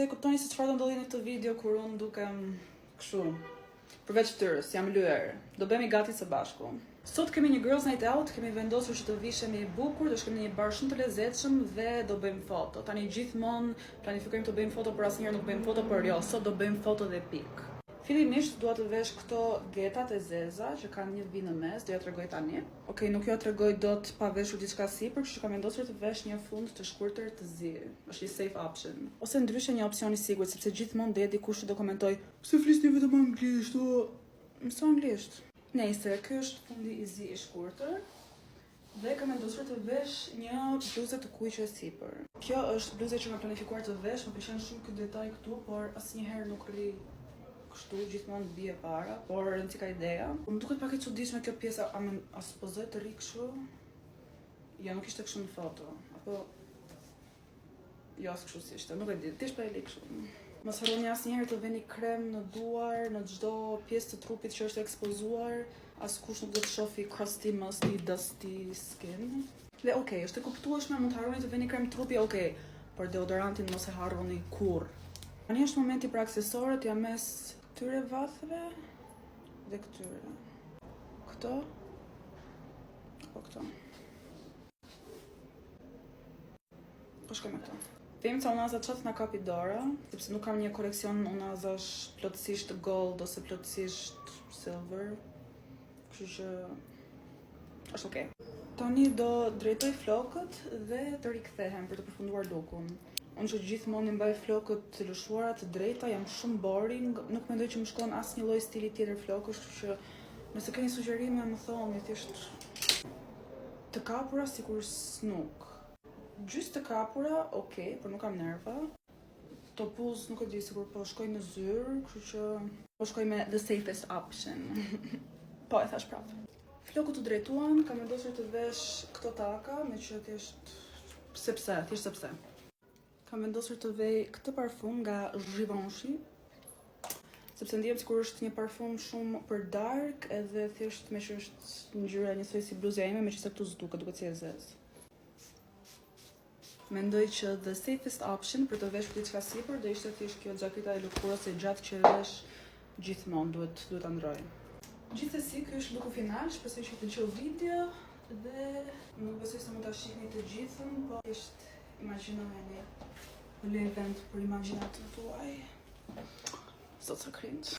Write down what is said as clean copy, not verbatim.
Se kuptoni se çfarë do ndodhi në këtë video kur unë dukem kështu. Përveç fytyrës, jam lyer. Do bëhemi gati së bashku. Sot kemi një girls night out, kemi vendosur që të vishemi bukur, do shkojmë në një bar shumë të lezetshëm dhe do bëjmë foto. Tani gjithmonë planifikojmë të bëjmë foto, por asnjëherë nuk bëjmë foto, por jo, sot do bëjmë foto dhe pik. Fillimisht dua të vesh këto getat e zeza që kanë një vi në mes, do ja tregoj tani. Okej, nuk ja tregoj dot pa veshur diçka sipër, kështu që kam vendosur të vesh një fund të shkurtër të zi. Është një safe option. Ose ndryshe një opsion i sigurt, sepse gjithmonë do dikush që do komentoj, "Pse flisni vetëm anglisht?" Mëso anglisht. Nëse ky është fundi i zi i shkurtër dhe kam vendosur të vesh një bluzë të kuqe sipër. Kjo është bluza që kam planifikuar të vesh, më pëlqen shumë ky detaj këtu, por asnjëherë nuk rri kështu, gjithmonë bie para, por rëndësi ka ideja. Më duket pak e çuditshme kjo pjesa, a supozoj të rri kështu? Jo, nuk ishte kështu në foto. Apo jo, s'kështu si ishte, nuk e di, thjesht po e li kështu. Mos harroni asnjëherë të veni krem në duar, në çdo pjesë të trupit që është ekspozuar, askush nuk do të shohë crusty, musty, dusty skin. Dhe okay, është e kuptueshme, mund të harroni të veni krem trupi, okay, por deodorantin mos e harroni kurrë. Tani është momenti për aksesorët, jam mes këtyre vathëve dhe këtyre. Këto apo këto. Po shkoj me këto. Them se unaza çat na kapi dora, sepse nuk kam një koleksion unazash plotësisht gold ose plotësisht silver. Kështu që është okay. Tani do drejtoj flokët dhe të rikthehem për të përfunduar lookun. Unë që gjithmonë i mbaj flokët të lëshuara të drejta, jam shumë boring, nuk mendoj që më shkon asnjë lloj stili tjetër flokësh, kështu që nëse keni sugjerime më thoni, thjesht të kapura sikur s'nuk. Gjys të kapura, okay, por nuk kam nerva. Topuz nuk e di, sikur po shkoj në zyrë, kështu që po shkoj me the safest option. Po e thash prapë. Flokët të drejtuan, kam vendosur të vesh këto taka, me që thjesht sepse. Kam vendosur të vej këtë parfum nga Givenchy, sepse ndihem sikur është një parfum shumë për dark, edhe thjesht me që është ngjyra njësoj si bluza ime, meqenëse këtu duket si e zezë. Mendoj që the safest option për të veshur diçka sipër do ishte thjesht kjo xhaketa e lëkurës e gjatë që vesh gjithmonë, duhet ta ndroj. Gjithsesi, ky është looku final, shpresoj që të pëlqeu video dhe nuk besoj se mund ta shihni të gjithën, po thjesht imagjinojeni. Në vend për imagjinatën tuaj. Sot së cringe.